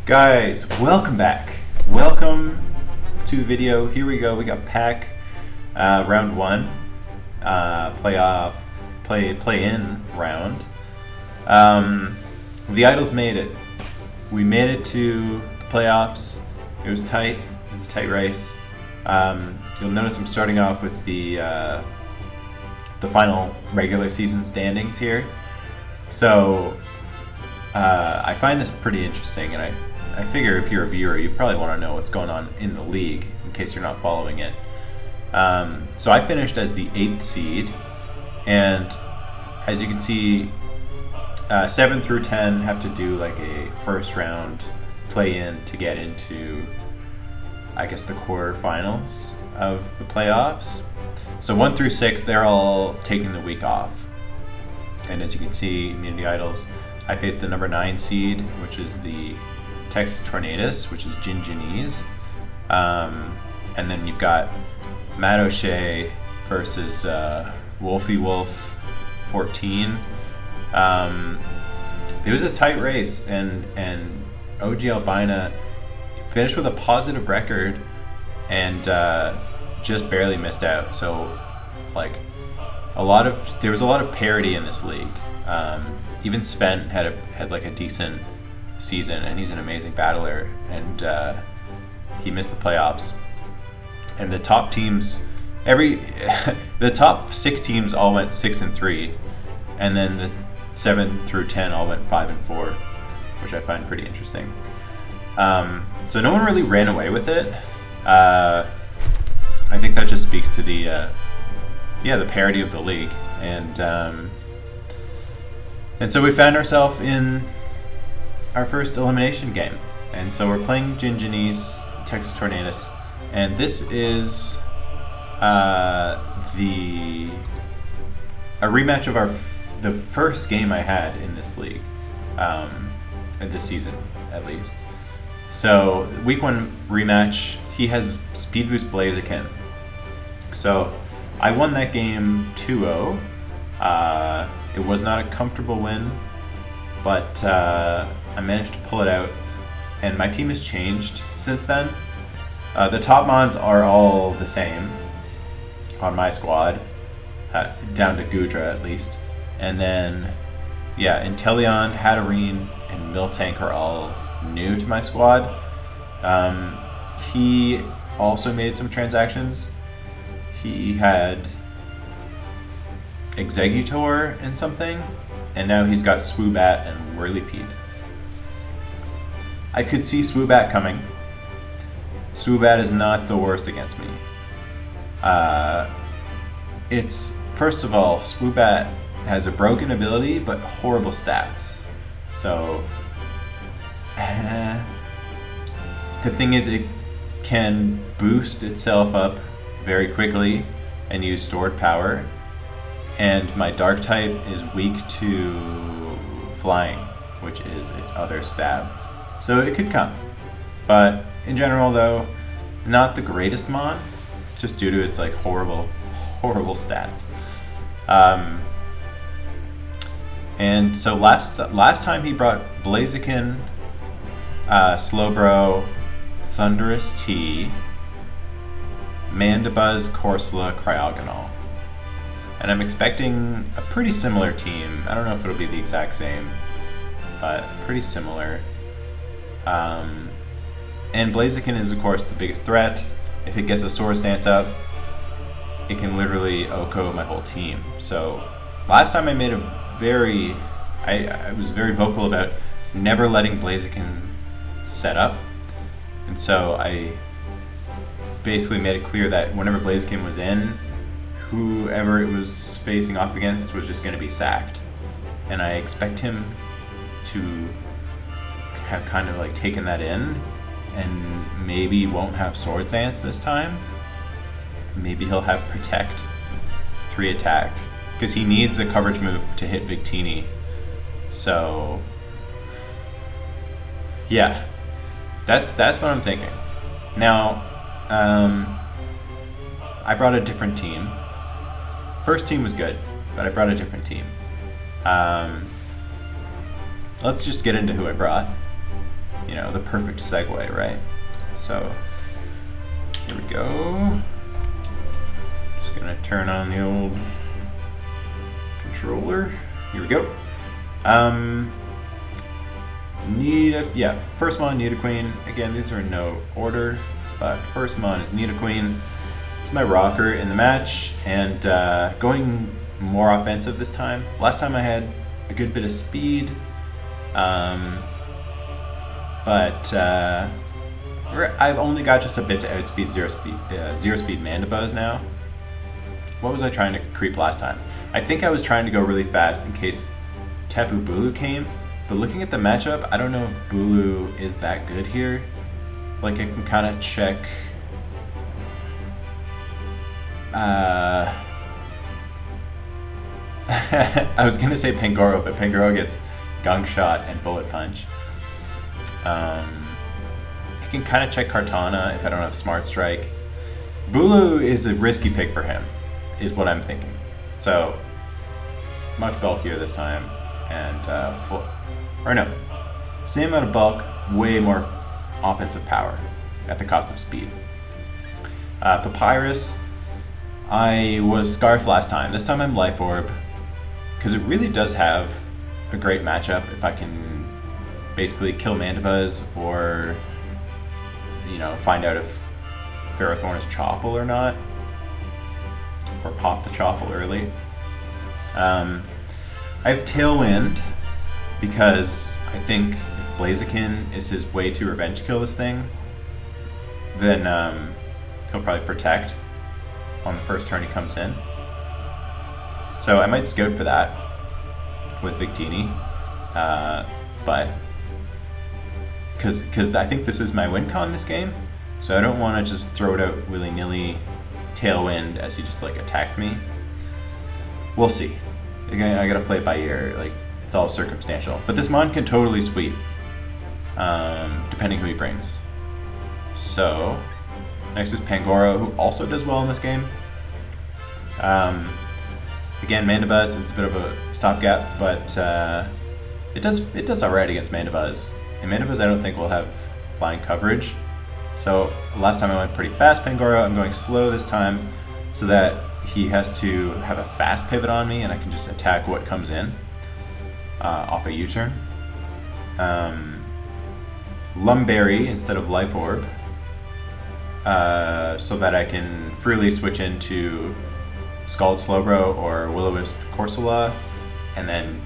Guys, welcome back. Welcome to the video. Here we go. We got PAC Round 1, play-in round. The Idols made it. We made it to the playoffs. It was tight. It was a tight race. You'll notice I'm starting off with the final regular season standings here. So I find this pretty interesting, and I figure if you're a viewer, you probably want to know what's going on in the league in case you're not following it. So I finished as the 8th seed, and as you can see, 7 through 10 have to do like a first round play-in to get into, I guess, the quarterfinals of the playoffs. So 1 through 6, they're all taking the week off. And as you can see, Immunity Idols, I faced the number 9 seed, which is the Texas Tornadus, which is Ginginese. And then you've got MattOshea versus Wolfie Wolf 14. It was a tight race, and OGalbina finished with a positive record and just barely missed out. So, like, there was a lot of parity in this league. Even Sven had like a decent season, and he's an amazing battler, and he missed the playoffs. And the top teams, the top 6 teams all went 6-3, and then the 7 through 10 all went 5-4, which I find pretty interesting. So no one really ran away with it. I think that just speaks to the parity of the league, and so we found ourselves in our first elimination game, and so we're playing Ginginese, Texas Tornadus, and this is a rematch of the first game I had in this league, in this season at least. So week 1 rematch, he has Speed Boost Blaziken. So I won that game 2-0. It was not a comfortable win, but I managed to pull it out, and my team has changed since then. The top mons are all the same on my squad, down to Gudra at least. And then, yeah, Empoleon, Hatterene, and Miltank are all new to my squad. He also made some transactions. He had Exeggutor and something, and now he's got Swoobat and Whirlipede. I could see Swoobat coming. Swoobat is not the worst against me. It's, first of all, Swoobat has a broken ability but horrible stats. So the thing is, it can boost itself up very quickly and use stored power, and my dark type is weak to flying, which is its other stab. So it could come, but in general though, not the greatest mon, just due to its like horrible stats. And so last time he brought Blaziken, Slowbro, Thundurus T, Mandibuzz, Corsola, Cryogonal. And I'm expecting a pretty similar team. I don't know if it'll be the exact same, but pretty similar. And Blaziken is, of course, the biggest threat. If it gets a Swords Dance up, it can literally OHKO my whole team. So last time I made I was very vocal about never letting Blaziken set up. And so I basically made it clear that whenever Blaziken was in, whoever it was facing off against was just going to be sacked. And I expect him to have kind of like taken that in, and maybe won't have Swords Dance this time. Maybe he'll have Protect, 3 attack, because he needs a coverage move to hit Victini. So yeah, that's what I'm thinking. Now, I brought a different team. First team was good, but I brought a different team. Let's just get into who I brought. you know, the perfect segue, right? So here we go. Just gonna turn on the old controller. Here we go. First mon, Nidoqueen. Again, these are in no order, but first mon is Nidoqueen. It's my rocker in the match, and going more offensive this time. Last time I had a good bit of speed, but I've only got just a bit to outspeed zero speed Mandibuzz now. What was I trying to creep last time? I think I was trying to go really fast in case Tapu Bulu came, but looking at the matchup, I don't know if Bulu is that good here. Like, I can kind of check. I was gonna say Pangoro, but Pangoro gets Gunk Shot and Bullet Punch. I can kind of check Kartana if I don't have Smart Strike. Bulu is a risky pick for him, is what I'm thinking. So, much bulkier this time, and same amount of bulk, way more offensive power at the cost of speed. Papyrus, I was Scarf last time. This time I'm Life Orb, because it really does have a great matchup if I can basically kill Mandibuzz or, you know, find out if Ferrothorn is Chople or not, or pop the Chople early. I have Tailwind because I think if Blaziken is his way to revenge kill this thing, then he'll probably protect on the first turn he comes in. So I might Scout for that with Victini, but because I think this is my win con this game, so I don't want to just throw it out willy-nilly Tailwind as he just like attacks me. We'll see. I gotta play it by ear. Like, it's all circumstantial. But this mon can totally sweep, depending who he brings. So next is Pangoro, who also does well in this game. Again, Mandibuzz is a bit of a stopgap, but it does alright against Mandibuzz. And Mandibuzz I don't think will have flying coverage. So last time I went pretty fast Pangoro, I'm going slow this time so that he has to have a fast pivot on me and I can just attack what comes in off a U-turn. Lumberry instead of Life Orb, so that I can freely switch into Scald Slowbro or Will-O-Wisp Corsola, and then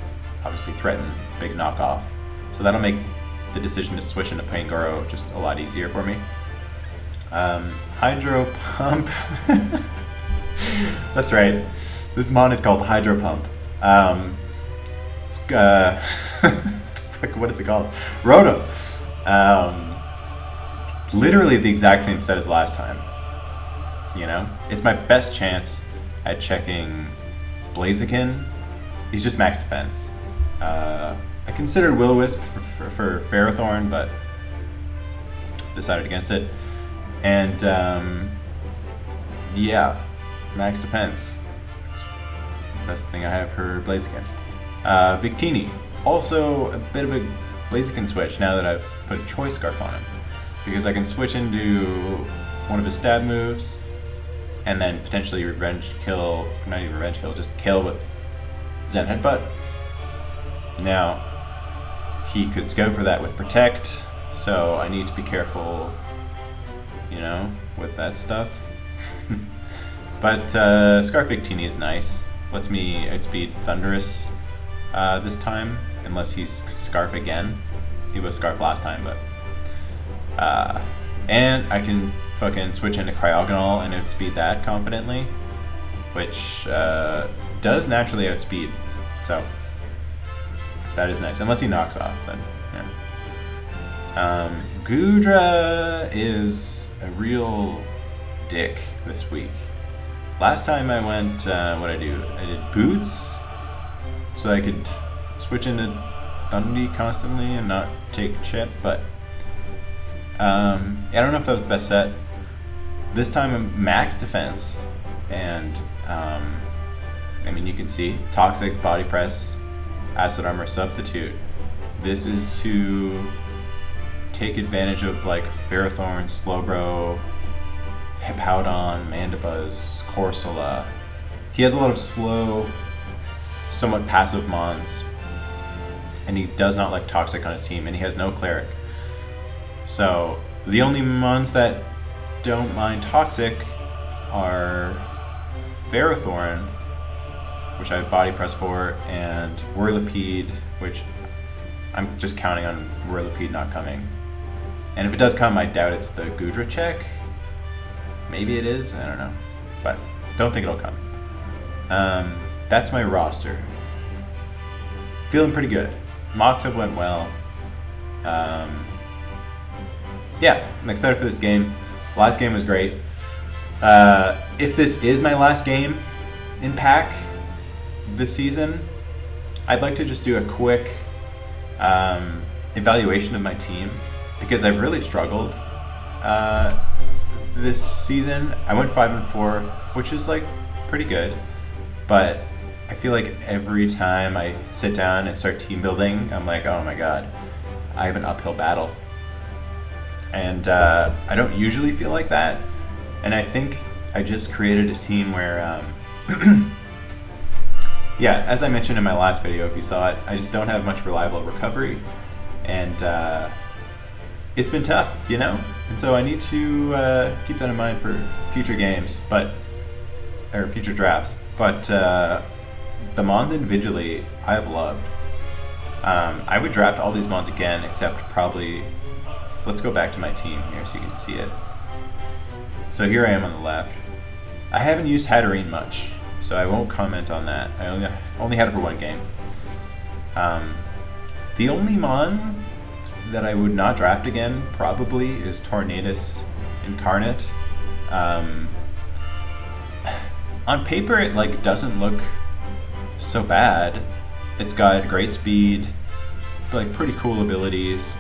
obviously threaten big knockoff. So that'll make the decision to switch into Pangoro just a lot easier for me. Hydro Pump. That's right. This mon is called Hydro Pump. What is it called? Rotom. Literally the exact same set as last time. You know? It's my best chance at checking Blaziken. He's just max defense. I considered Will-O-Wisp for Ferrothorn, but decided against it. And yeah, max defense. It's the best thing I have for Blaziken. Victini, also a bit of a Blaziken switch now that I've put Choice Scarf on him, because I can switch into one of his stab moves and then potentially revenge kill, not even revenge kill, just kill with Zen Headbutt. Now, he could Scout for that with Protect, so I need to be careful, you know, with that stuff. But Scarf Victini is nice. Lets me outspeed Thundurus this time, unless he's Scarf again. He was Scarf last time, but... and I can fucking switch into Cryogonal and outspeed that confidently, which does naturally outspeed, so that is nice. Unless he knocks off, then yeah. Goodra is a real dick this week. Last time I went, what I did Boots, so I could switch into Thundy constantly and not take Chip, but I don't know if that was the best set. This time I'm max defense, and I mean, you can see Toxic, Body Press, Acid Armor Substitute. This is to take advantage of like Ferrothorn, Slowbro, Hippowdon, Mandibuzz, Corsola. He has a lot of slow, somewhat passive mons, and he does not like Toxic on his team, and he has no Cleric. So the only mons that don't mind Toxic are Ferrothorn, which I have Body Press for, and Whirlipede, which I'm just counting on Whirlipede not coming. And if it does come, I doubt it's the Gudra check. Maybe it is, I don't know. But don't think it'll come. That's my roster. Feeling pretty good. Mocks have went well. Yeah, I'm excited for this game. Last game was great. If this is my last game in PAC this season, I'd like to just do a quick evaluation of my team, because I've really struggled this season. I went 5-4, which is like pretty good, but I feel like every time I sit down and start team building, I'm like, oh my god, I have an uphill battle. And I don't usually feel like that, and I think I just created a team where yeah, as I mentioned in my last video, if you saw it, I just don't have much reliable recovery, and it's been tough, you know? And so I need to keep that in mind for future games, or future drafts. But the mons individually, I have loved. I would draft all these mons again, except probably, let's go back to my team here so you can see it. So here I am on the left. I haven't used Hatterene much, so I won't comment on that. I only had it for one game. The only mon that I would not draft again probably is Tornadus Incarnate. On paper, it like doesn't look so bad. It's got great speed, like pretty cool abilities,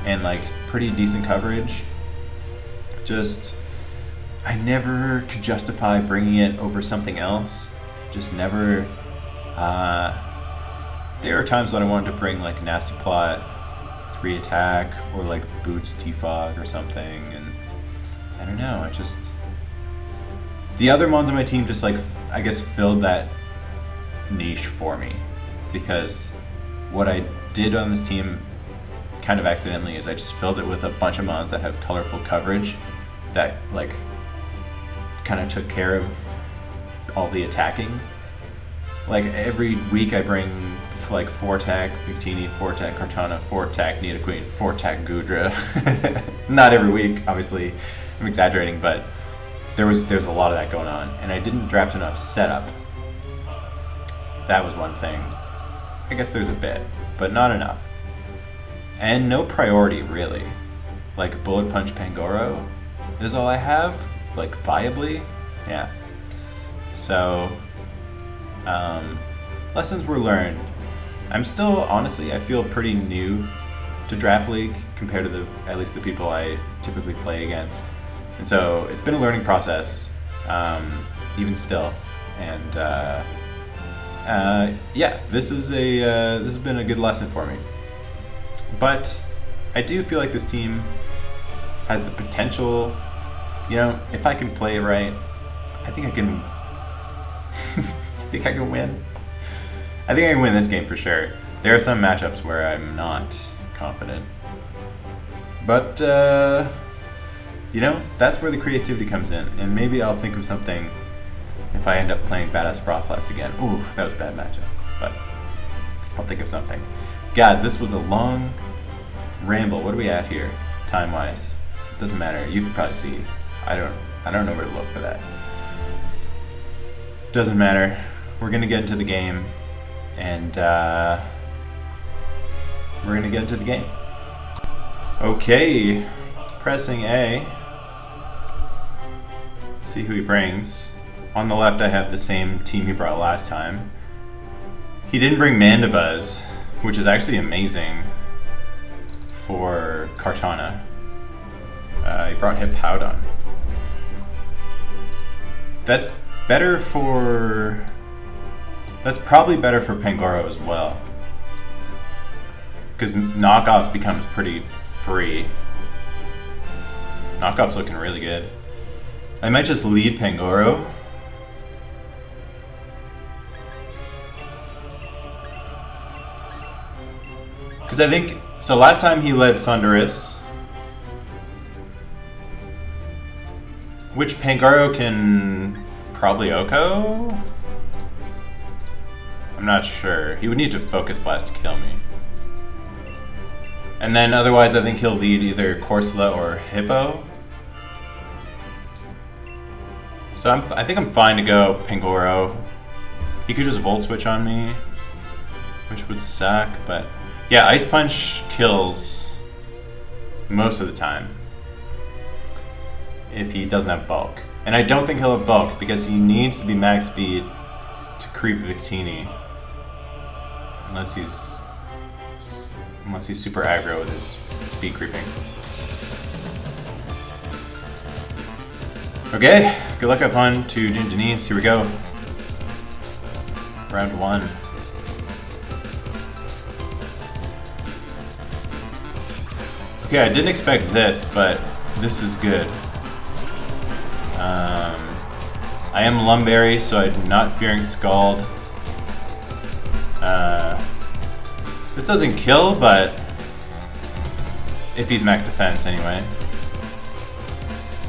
and like pretty decent coverage. Just, I never could justify bringing it over something else. Just never. There are times when I wanted to bring like Nasty Plot, 3 attack, or like Boots Defog or something, and I don't know, I just... The other mons on my team just like, I guess, filled that niche for me, because what I did on this team kind of accidentally is I just filled it with a bunch of mons that have colorful coverage that like kind of took care of all the attacking. Like every week I bring like 4-tack Victini, 4-tack Kartana, 4-tack Nidoqueen, 4-tack Gudra. Not every week, obviously, I'm exaggerating, but there's a lot of that going on, and I didn't draft enough setup. That was one thing. I guess there's a bit, but not enough. And no priority, really. Like Bullet Punch Pangoro is all I have, like viably. Yeah. So, lessons were learned. I'm still, honestly, I feel pretty new to Draft League compared to at least the people I typically play against. And so it's been a learning process, even still. And yeah, this has been a good lesson for me. But I do feel like this team has the potential, you know, if I can play it right, I think I can. I think I can win. I think I can win this game for sure. There are some matchups where I'm not confident. But, you know, that's where the creativity comes in. And maybe I'll think of something if I end up playing BadassFroslass again. Ooh, that was a bad matchup. But I'll think of something. God, this was a long ramble. What are we at here, time-wise? Doesn't matter. You can probably see. I don't know where to look for that. Doesn't matter. We're gonna get into the game, and we're gonna get into the game. Okay, pressing A. See who he brings. On the left, I have the same team he brought last time. He didn't bring Mandibuzz, which is actually amazing for Kartana. He brought Hippowdon. That's probably better for Pangoro as well, because knockoff becomes pretty free. Knockoff's looking really good. I might just lead Pangoro. Because I think, so last time he led Thundurus, which Pangoro can probably Oko? I'm not sure. He would need to Focus Blast to kill me. And then otherwise I think he'll lead either Corsola or Hippo. So I think I'm fine to go Pangoro. He could just Volt Switch on me, which would suck, but yeah, Ice Punch kills most of the time if he doesn't have Bulk. And I don't think he'll have Bulk because he needs to be max speed to creep Victini. Unless he's super aggro with his speed creeping. Okay, good luck, have fun to Ginginese. Here we go. Round 1. Okay, I didn't expect this, but this is good. I am Lumberry, so I'm not fearing Scald. This doesn't kill, but if he's max defense anyway.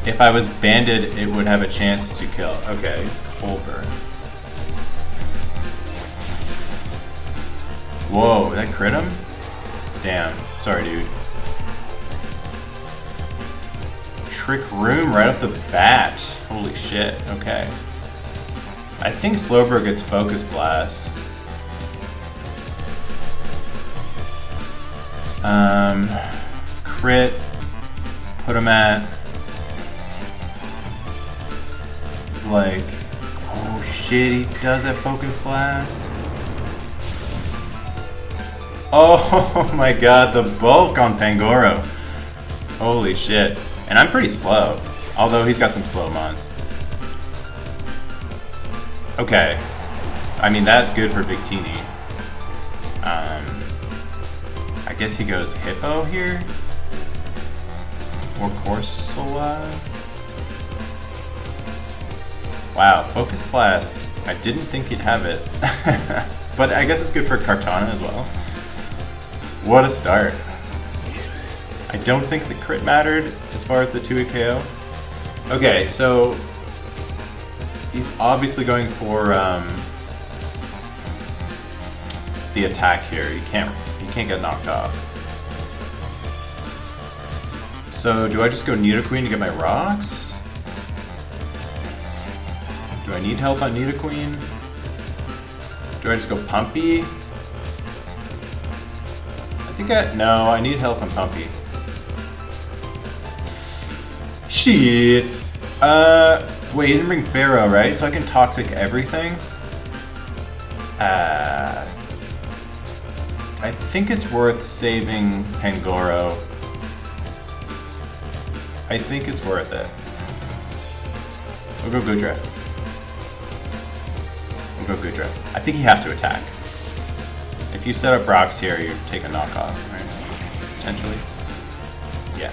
If I was banded, it would have a chance to kill. Okay, it's Colbur. Whoa, did that crit him? Damn, sorry dude. Trick Room right off the bat. Holy shit, okay. I think Slowbro gets Focus Blast. Crit. Put him at like, oh shit, he does have Focus Blast. Oh my god, the bulk on Pangoro. Holy shit. And I'm pretty slow, although he's got some slow mons. Okay. I mean, that's good for Victini. I guess he goes Hippo here? Or Corsola? Wow, Focus Blast. I didn't think he'd have it. But I guess it's good for Kartana as well. What a start. I don't think the crit mattered as far as the 2-hit KO. Okay, so he's obviously going for the attack here. He can't get knocked off. So do I just go Nidoqueen to get my rocks? Do I need health on Nidoqueen? Do I just go Pumpy? No, I need health on Pumpy. Shit. Wait, he didn't bring Pharaoh, right? So I can Toxic everything? I think it's worth saving Pangoro. I think it's worth it. We'll go Goodra. I think he has to attack. If you set up rocks here, you take a knockoff, right? Potentially. Yeah.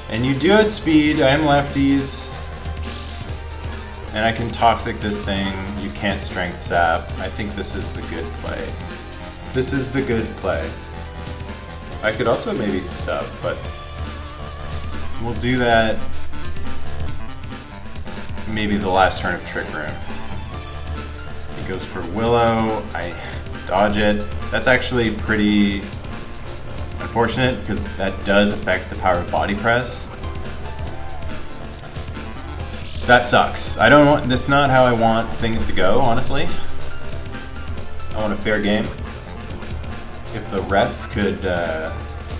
And you do it speed, I am lefties. And I can Toxic this thing, you can't Strength Sap. I think this is the good play. This is the good play. I could also maybe sub, but we'll do that maybe the last turn of Trick Room. He goes for Willow, I dodge it. That's actually pretty unfortunate because that does affect the power of Body Press. That sucks. That's not how I want things to go, honestly. I want a fair game. If the ref could,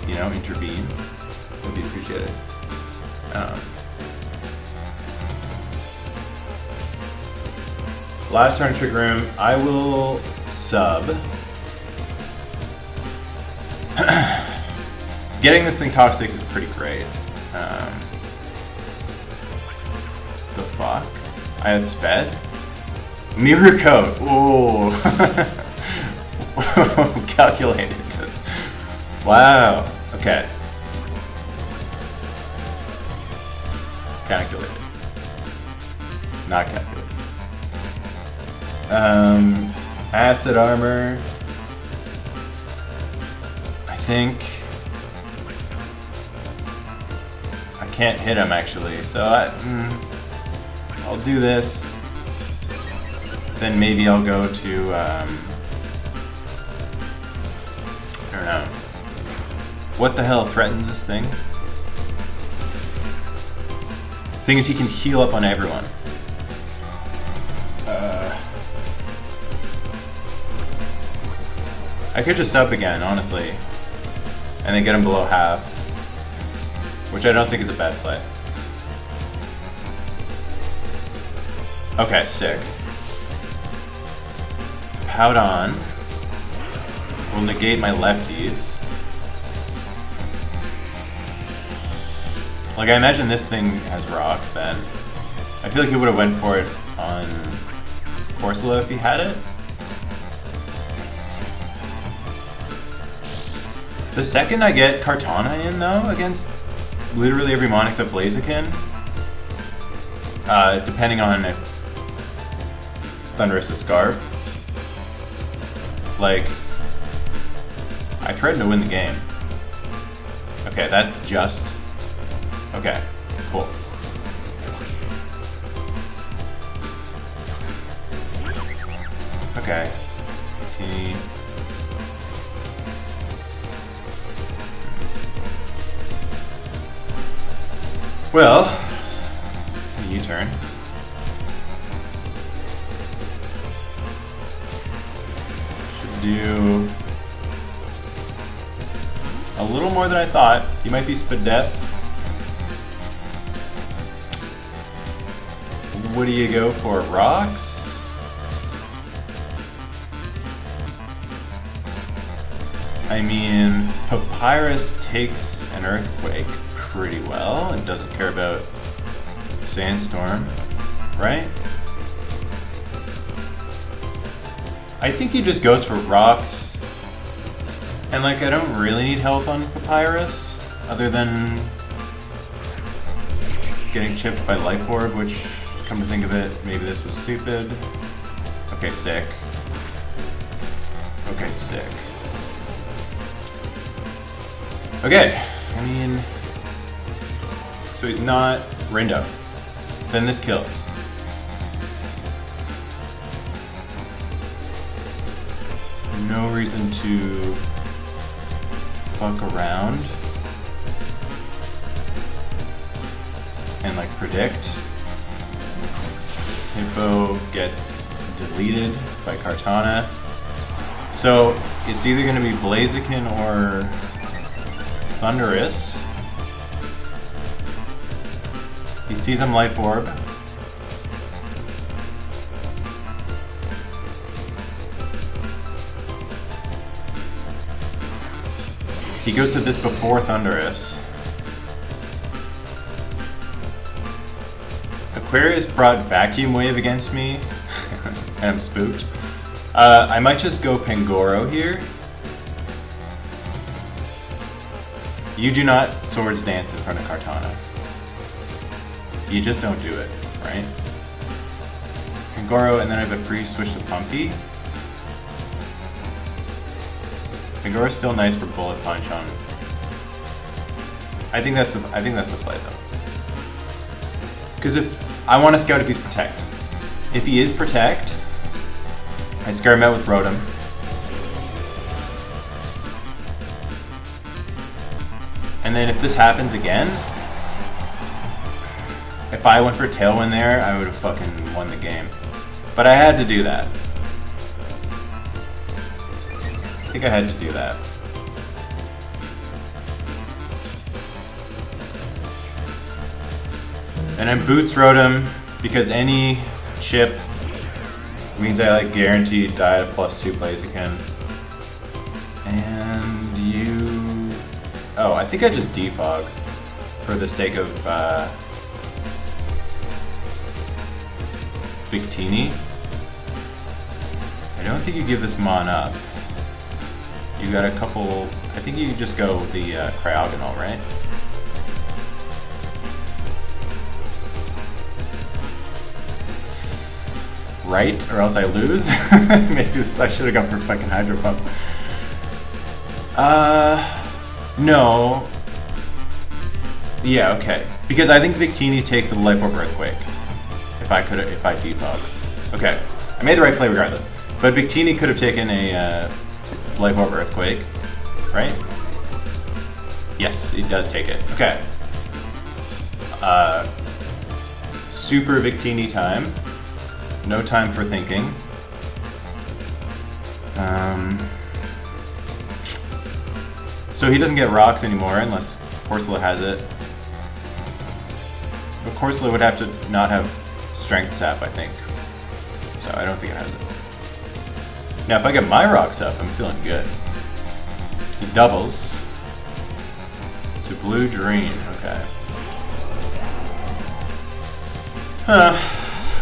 intervene, it would be appreciated. Last turn Trick Room, I will sub. Getting this thing Toxic is pretty great. The fuck? I had Sped? Mirror Coat! Ooh! Calculated. Wow. Okay. Calculated. Not calculated. Acid armor. I think I can't hit him actually, so I'll do this. Then maybe I'll go to I don't know. What the hell threatens this thing? Thing is, he can heal up on everyone. I could just sub again, honestly, and then get him below half, which I don't think is a bad play. Okay, sick. Pout on. Will negate my lefties. Like, I imagine this thing has rocks then. I feel like he would have went for it on Corsola if he had it. The second I get Kartana in, though, against literally every mon except Blaziken, depending on if Thunderous is Scarf, like, I threaten to win the game. Okay, that's just... Okay, cool. Okay. T. Well, U-turn. Should do a little more than I thought. He might be Spadef. What do you go for? Rocks? I mean, Papyrus takes an Earthquake pretty well and doesn't care about Sandstorm, right? I think he just goes for rocks. And like, I don't really need health on Papyrus, other than getting chipped by Life Orb, which, come to think of it, maybe this was stupid. Okay, sick. Okay, sick. Okay, I mean... So he's not Rindo. Then this kills. No reason to fuck around and like predict. Hippo gets deleted by Kartana. So it's either going to be Blaziken or Thunderous. He sees him Life Orb. He goes to this before Thunderous. Aquarius brought Vacuum Wave against me, and I'm spooked. I might just go Pangoro here. You do not Swords Dance in front of Kartana. You just don't do it, right? Pangoro, and then I have a free switch to Pumpy. Pangoro's still nice for Bullet Punch on. I think that's the play though. Because if I want to scout if he's Protect. If he is Protect, I scare him out with Rotom. And then if this happens again, if I went for Tailwind there, I would have fucking won the game. But I had to do that. I think I had to do that. And I'm Boots Rotom because any chip means I like guaranteed die at +2 Blaziken. And you... Oh, I think I just defog for the sake of Victini. I don't think you give this mon up. You got a couple. I think you just go the Cryogonal, right? Right, or else I lose. Maybe this, I should have gone for fucking Hydro Pump. No. Yeah, okay. Because I think Victini takes a Life Orb Earthquake. If I defog. Okay, I made the right play regardless. But Victini could have taken a Life Orb Earthquake, right? Yes, it does take it. Okay. Super Victini time. No time for thinking. So he doesn't get rocks anymore unless Corsola has it. But Corsola would have to not have Strength Sap, I think. So I don't think it has it. Now if I get my rocks up, I'm feeling good. It doubles to Blue Dream. Okay.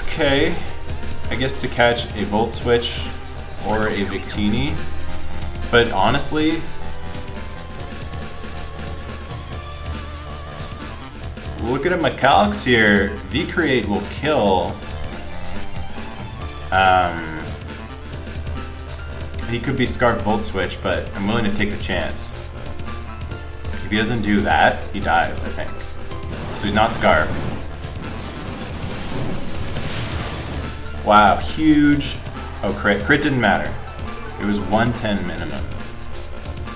Okay. I guess to catch a Volt Switch or a Victini. But honestly, looking at my calcs here, V-Create will kill. He could be Scarf Volt Switch, but I'm willing to take the chance. If he doesn't do that, he dies, I think. So he's not Scarf. Wow, huge. Oh, crit. Crit didn't matter. It was 110 minimum.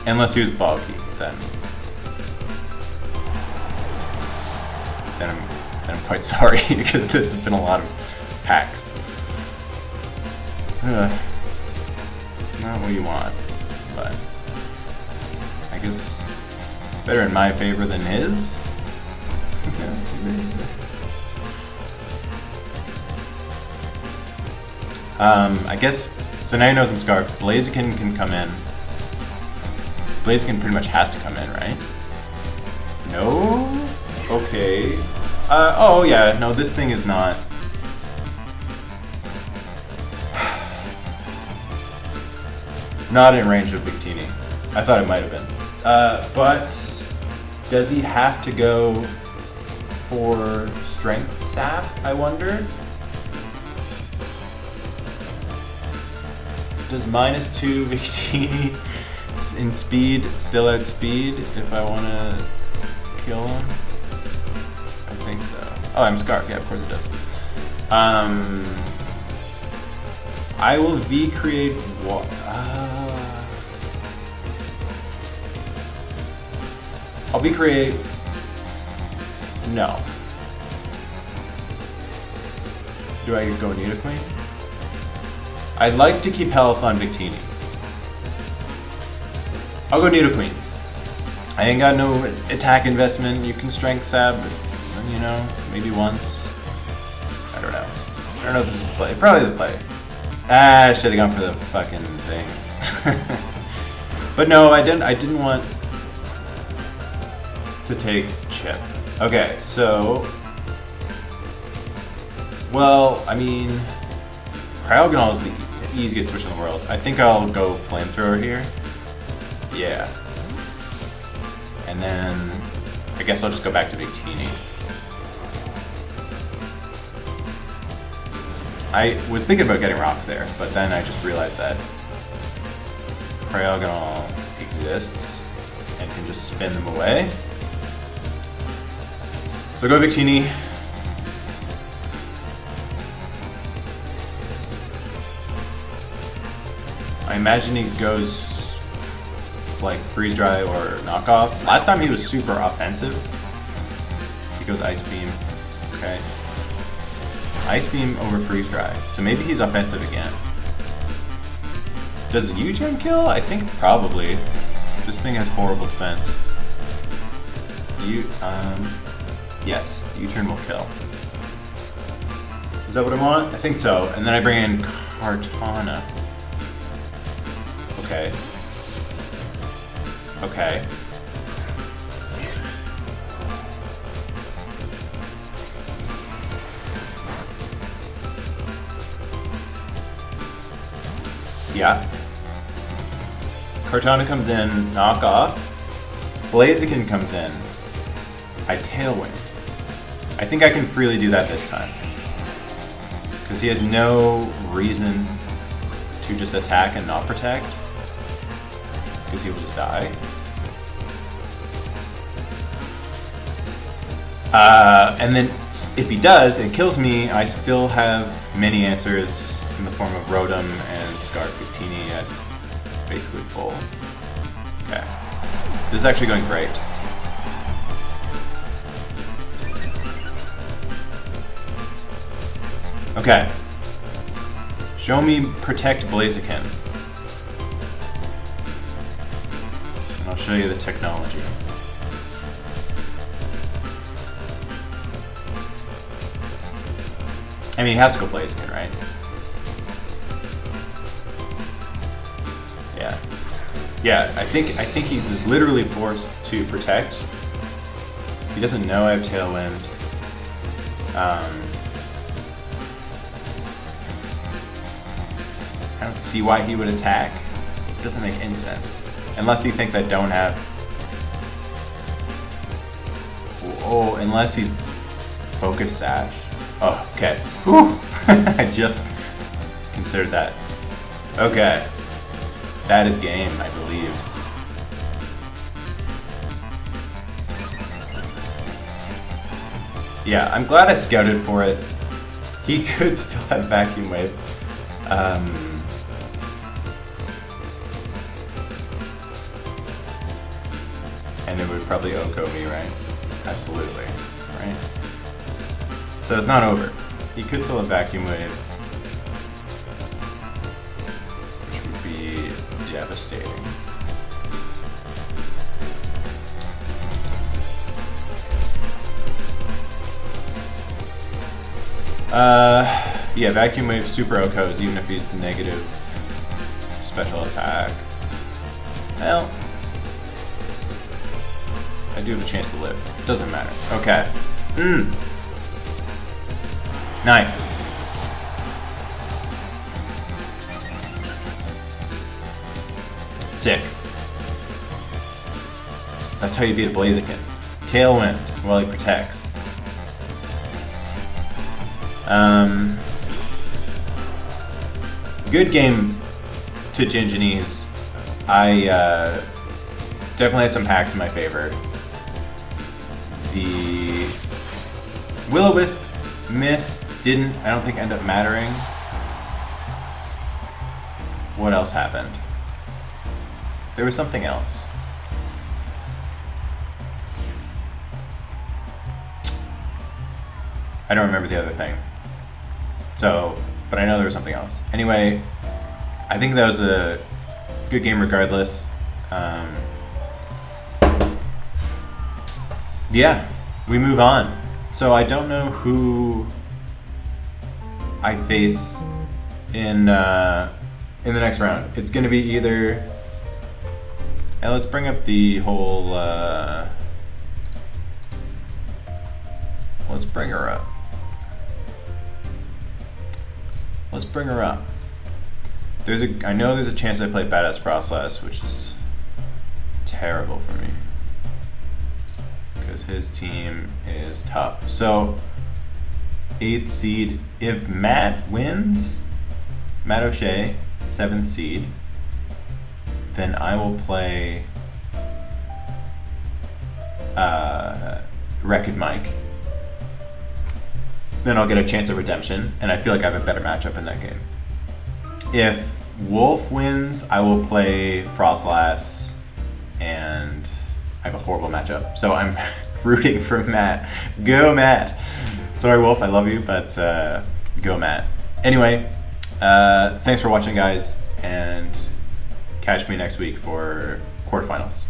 Unless he was bulky, then I'm quite sorry, because this has been a lot of packs. Not what you want, but I guess better in my favor than his. I guess, so now he knows I'm Scarf. Blaziken can come in. Blaziken pretty much has to come in, right? No? Okay. Oh yeah, no, this thing is not. Not in range of Victini. I thought it might have been. But does he have to go for Strength Sap, I wonder? Does -2 Victini in speed still outspeed if I want to kill him? I think so. Oh, I'm Scarf. Yeah, of course it does. I will V-Create what? I'll V-Create. No. Do I go Nidoqueen? I'd like to keep health on Victini. I'll go Nidoqueen. I ain't got no attack investment. You can Strength Sab, you know, maybe once. I don't know. I don't know if this is the play. Probably the play. I should have gone for the fucking thing. But no, I didn't want to take Chip. Okay, so, well, I mean, Cryogonal is the easiest switch in the world. I think I'll go Flamethrower here. Yeah. And then I guess I'll just go back to Victini. I was thinking about getting rocks there, but then I just realized that Cryogonal exists and can just spin them away. So go Victini. I imagine he goes like Freeze Dry or Knockoff. Last time he was super offensive. He goes Ice Beam. Okay. Ice Beam over Freeze Dry. So maybe he's offensive again. Does a U-turn kill? I think probably. This thing has horrible defense. Yes, U-turn will kill. Is that what I want? I think so. And then I bring in Kartana. Okay. Okay. Yeah. Kartana comes in, knock off. Blaziken comes in. I Tailwind. I think I can freely do that this time. Because he has no reason to just attack and not protect. Because he will just die. And then if he does, it kills me. I still have many answers in the form of Rotom and Scarfitini at basically full. Okay. This is actually going great. Okay. Show me Protect Blaziken. And I'll show you the technology. I mean, he has to go Blaziken, right? Yeah. Yeah, I think he is literally forced to protect. He doesn't know I have Tailwind. I don't see why he would attack. It doesn't make any sense. Unless he thinks I don't have... Oh, unless he's Focus Sash. Oh, okay. Whew. I just considered that. Okay. That is game, I believe. Yeah, I'm glad I scouted for it. He could still have Vacuum Wave. And it would probably Oko me, right? Absolutely. Right? So it's not over. He could still have Vacuum Wave, which would be devastating. Yeah, Vacuum Wave Super Okos, even if he's negative special attack. Well, I do have a chance to live. Doesn't matter. Okay. Nice. Sick. That's how you beat a Blaziken. Tailwind while he protects. Good game to Ginginese. I definitely had some hacks in my favor. The Will-O-Wisp miss didn't, I don't think, end up mattering. What else happened? There was something else. I don't remember the other thing. So, but I know there was something else. Anyway, I think that was a good game regardless. Yeah, we move on. So I don't know who I face in the next round. It's going to be either... let's bring up the whole... let's bring her up. Let's bring her up. I know there's a chance I play BadassFroslass, which is terrible for me. Because his team is tough. So, 8th seed. If Matt wins, MattOshea, 7th seed, then I will play Wrecked Mike. Then I'll get a chance at redemption, and I feel like I have a better matchup in that game. If Wolf wins, I will play Frostlass, and I have a horrible matchup. So I'm rooting for Matt. Go Matt! Sorry Wolf, I love you, but go Matt. Anyway, thanks for watching guys, and catch me next week for quarterfinals.